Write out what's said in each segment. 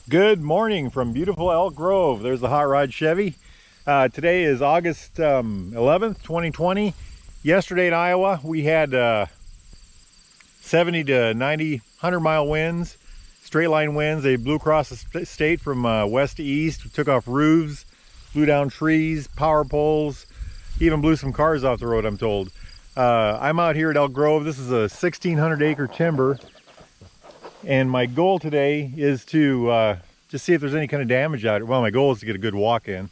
Good morning from beautiful Elk Grove. There's the Hot Rod Chevy. Today is August 11th, 2020. Yesterday in Iowa, we had 70 to 90, 100-mile winds, straight line winds. They blew across the state from west to east, took off roofs, blew down trees, power poles, even blew some cars off the road, I'm told. I'm out here at Elk Grove. This is a 1,600-acre timber. And my goal today is to just see if there's any kind of damage out here. Well, my goal is to get a good walk in.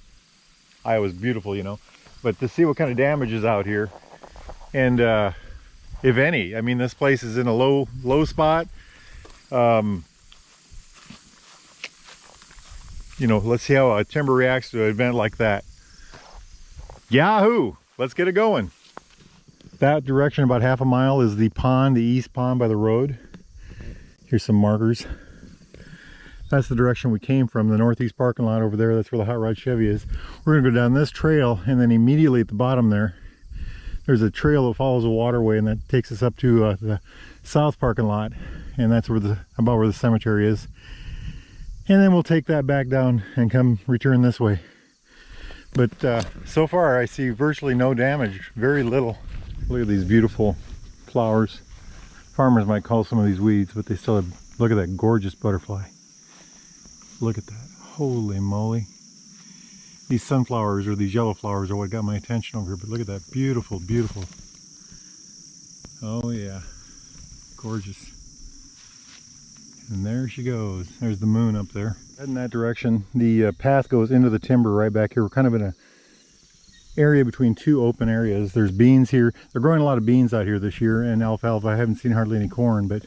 Iowa's beautiful, you know, but to see what kind of damage is out here. And if any, I mean, this place is in a low spot. You know, let's see how a timber reacts to an event like that. Yahoo! Let's get it going. That direction, about half a mile, is the pond, the east pond by the road. Here's some markers. That's the direction we came from, the northeast parking lot over there. That's where the Hot Rod Chevy is. We're gonna go down this trail, and then immediately at the bottom there's a trail that follows a waterway, and that takes us up to the south parking lot, and that's where about where the cemetery is. And then we'll take that back down and come return this way. But so far I see virtually no damage, very little. Look at these beautiful flowers. Farmers might call some of these weeds, but they still have, look at that gorgeous butterfly. Look at that, holy moly. These sunflowers, or these yellow flowers, are what got my attention over here, but look at that, beautiful, beautiful. Oh yeah, gorgeous. And there she goes, there's the moon up there. Heading that direction, the path goes into the timber right back here. We're kind of in a area between two open areas. There's beans here. They're growing a lot of beans out here this year, and alfalfa. I haven't seen hardly any corn, but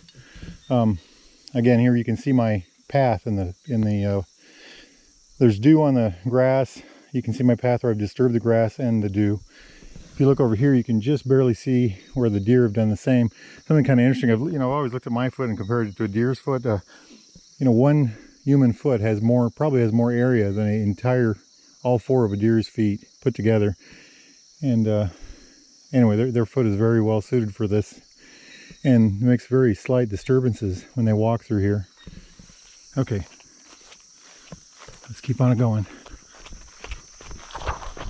again, here you can see my path in the there's dew on the grass. You can see my path where I've disturbed the grass and the dew. If you look over here, you can just barely see where the deer have done the same. Something kind of interesting, I've always looked at my foot and compared it to a deer's foot. You know, one human foot probably has more area than an entire all four of a deer's feet put together. And anyway, their foot is very well suited for this, and makes very slight disturbances when they walk through here. Okay, let's keep on going.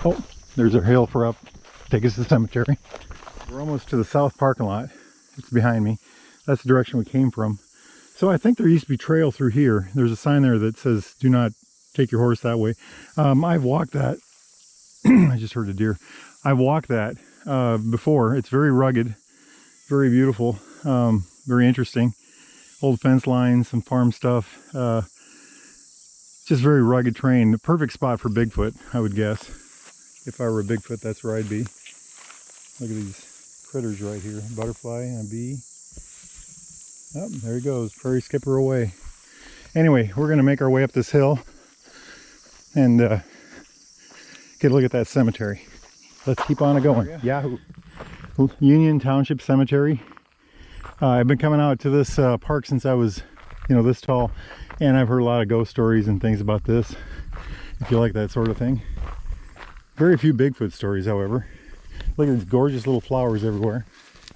Oh, there's our hill for up, take us to the cemetery. We're almost to the south parking lot. It's behind me. That's the direction we came from. So I think there used to be trail through here. There's a sign there that says do not take your horse that way. I've walked that. I just heard a deer. I've walked that before. It's very rugged, very beautiful, very interesting. Old fence lines, some farm stuff. Just very rugged terrain. The perfect spot for Bigfoot, I would guess. If I were a Bigfoot, that's where I'd be. Look at these critters right here. A butterfly and a bee. Oh, there he goes. Prairie skipper away. Anyway, we're going to make our way up this hill and get a look at that cemetery. Let's keep on going. Yahoo! Union Township Cemetery. I've been coming out to this park since I was, this tall, and I've heard a lot of ghost stories and things about this, if you like that sort of thing. Very few Bigfoot stories, however. Look at these gorgeous little flowers everywhere.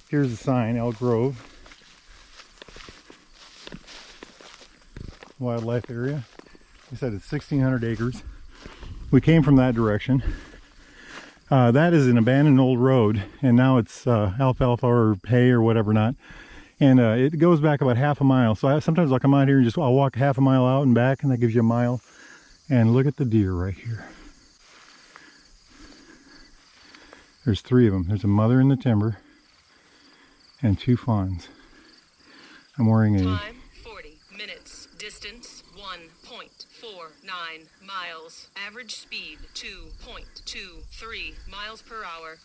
Here's the sign, Elk Grove Wildlife Area. I said it's 1,600 acres. We came from that direction. That is an abandoned old road, and now it's alfalfa or hay or whatever not. And it goes back about half a mile. So sometimes I'll come out here and I'll walk half a mile out and back, and that gives you a mile. And look at the deer right here. There's three of them. There's a mother in the timber and two fawns. I'm wearing a... Time, 40 minutes. Distance, 1.49 miles. Average speed, 2.23 miles per hour.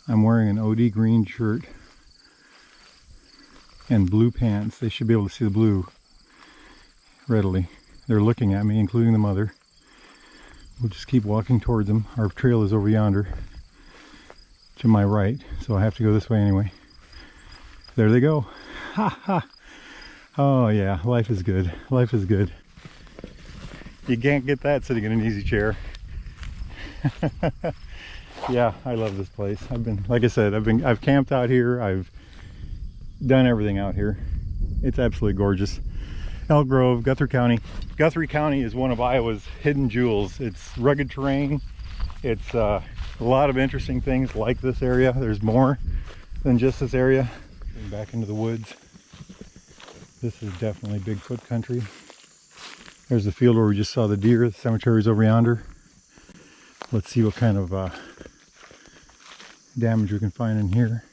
I'm wearing an OD green shirt and blue pants. They should be able to see the blue readily. They're looking at me, including the mother. We'll just keep walking towards them. Our trail is over yonder to my right, so I have to go this way anyway. There they go. Ha ha. Oh yeah, life is good. Life is good. You can't get that sitting in an easy chair. Yeah, I love this place. Like I said, I've camped out here. I've done everything out here. It's absolutely gorgeous. Elk Grove, Guthrie County. Guthrie County is one of Iowa's hidden jewels. It's rugged terrain. It's a lot of interesting things like this area. There's more than just this area. Getting back into the woods. This is definitely Bigfoot country. There's the field where we just saw the deer. The cemetery's over yonder. Let's see what kind of damage we can find in here.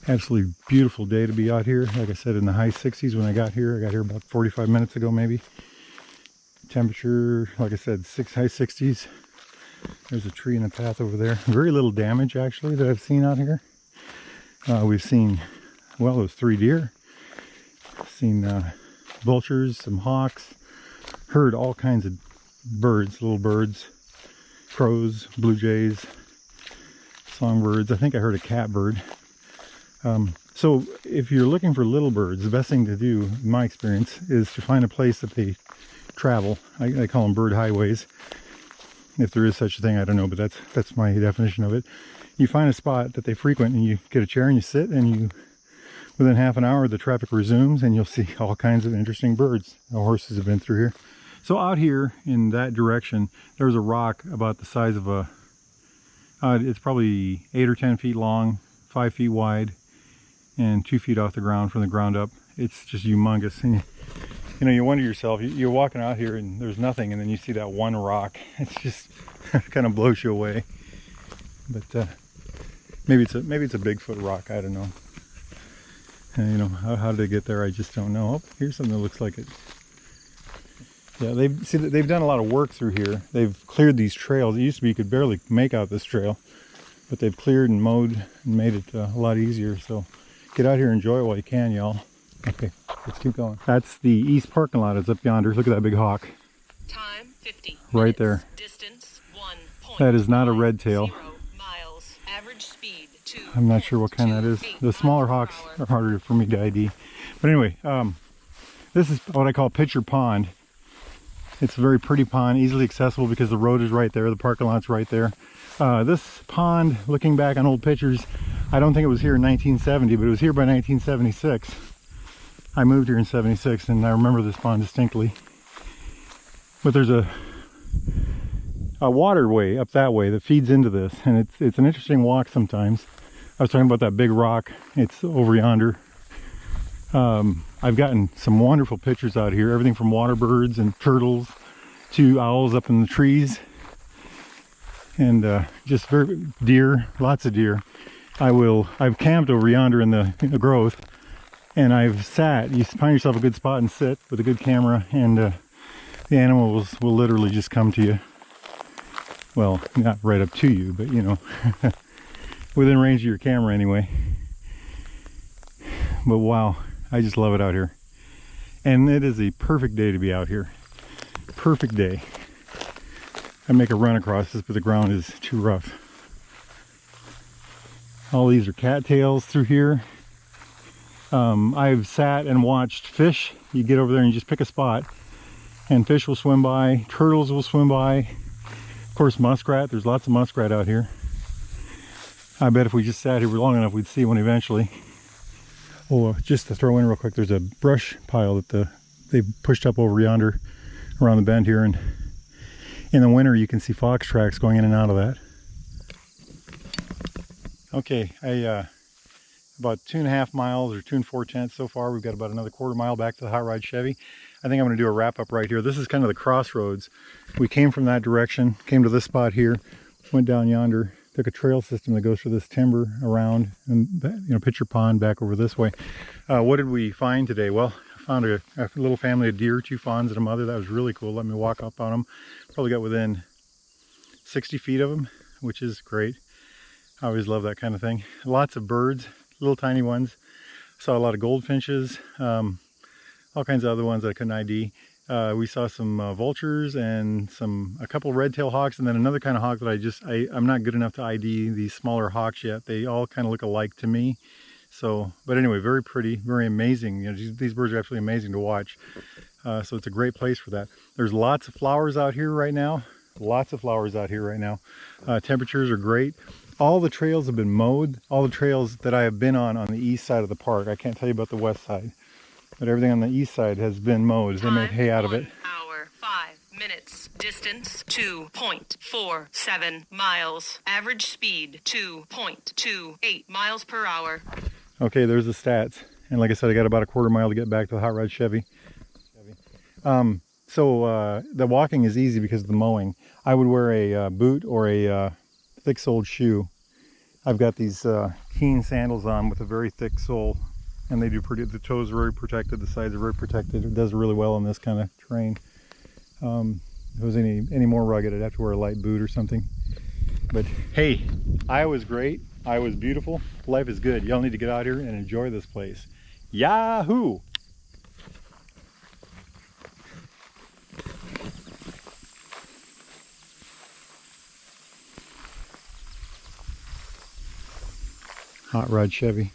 Absolutely beautiful day to be out here. Like I said, in the high 60s when I got here. I got here about 45 minutes ago maybe. Temperature, like I said, high 60s. There's a tree in the path over there. Very little damage actually that I've seen out here. We've seen, well, those 3 deer. Seen vultures, some hawks. Heard all kinds of birds, little birds. Crows, blue jays, songbirds. I think I heard a catbird. So if you're looking for little birds, the best thing to do, in my experience, is to find a place that they travel. I call them bird highways. If there is such a thing, I don't know, but that's my definition of it. You find a spot that they frequent and you get a chair and you sit, and within half an hour the traffic resumes and you'll see all kinds of interesting birds. The horses have been through here. So out here in that direction, there's a rock about the size of a, it's probably 8 or 10 feet long, 5 feet wide, and 2 feet off the ground from the ground up. It's just humongous. And you know, you wonder yourself, you're walking out here and there's nothing, and then you see that one rock. It's just kind of blows you away. But maybe it's a Bigfoot rock. I don't know. And, you know, how did it get there? I just don't know. Oh, here's something that looks like it. Yeah, they've done a lot of work through here. They've cleared these trails. It used to be you could barely make out this trail, but they've cleared and mowed and made it a lot easier. So get out here and enjoy it while you can, y'all. Okay, let's keep going. That's the east parking lot. It's up yonder. Look at that big hawk. Time 50. Right there. Distance 1. That is not a red tail. 0 miles. Average speed 2. I'm not sure what kind that is. The smaller hawks are harder for me to ID. But anyway, this is what I call Pitcher Pond. It's a very pretty pond, easily accessible because the road is right there, the parking lot's right there. This pond, looking back on old pictures, I don't think it was here in 1970, but it was here by 1976. I moved here in 76 and I remember this pond distinctly. But there's a waterway up that way that feeds into this, and it's an interesting walk sometimes. I was talking about that big rock. It's over yonder. I've gotten some wonderful pictures out here, everything from water birds and turtles to owls up in the trees, and just deer, lots of deer. I've camped over yonder in the growth, and I've sat. You find yourself a good spot and sit with a good camera, and the animals will literally just come to you. Well, not right up to you, but you know, within range of your camera anyway. But wow, I just love it out here. And it is a perfect day to be out here. Perfect day. I make a run across this, but the ground is too rough. All these are cattails through here. I've sat and watched fish. You get over there and you just pick a spot, and fish will swim by, turtles will swim by. Of course, muskrat. There's lots of muskrat out here. I bet if we just sat here for long enough, we'd see one eventually. Oh, just to throw in real quick, there's a brush pile that they pushed up over yonder around the bend here, and in the winter you can see fox tracks going in and out of that. Okay, about 2.5 miles or 2 4/10 so far. We've got about another 1/4 mile back to the Hot Rod Chevy. I think I'm going to do a wrap up right here. This is kind of the crossroads. We came from that direction, came to this spot here, went down yonder, took a trail system that goes through this timber around, and you know, Pitcher Pond back over this way. What did we find today? Well, I found a little family of deer, 2 fawns and a mother. That was really cool. Let me walk up on them. Probably got within 60 feet of them, which is great. I always love that kind of thing. Lots of birds, little tiny ones. Saw a lot of goldfinches, all kinds of other ones that I couldn't ID. We saw some vultures and a couple red-tailed hawks, and then another kind of hawk that I'm not good enough to ID these smaller hawks yet. They all kind of look alike to me. So, but anyway, very pretty, very amazing. You know, these birds are absolutely amazing to watch. So it's a great place for that. There's lots of flowers out here right now. Lots of flowers out here right now. Temperatures are great. All the trails have been mowed. All the trails that I have been on the east side of the park. I can't tell you about the west side. but everything on the east side has been mowed. They made hay out of it. 1 hour, 5 minutes. Distance 2.47 miles. Average speed 2.28 miles per hour. Okay, there's the stats. And like I said, I got about a quarter mile to get back to the hot rod Chevy. So the walking is easy because of the mowing. I would wear a boot or a thick-soled shoe. I've got these Keen sandals on with a very thick sole, and they do pretty. The toes are very protected, the sides are very protected. It does really well in this kind of terrain. If it was any more rugged, I'd have to wear a light boot or something. But hey, Iowa's great. Iowa's beautiful. Life is good. Y'all need to get out here and enjoy this place. Yahoo! Hot rod Chevy.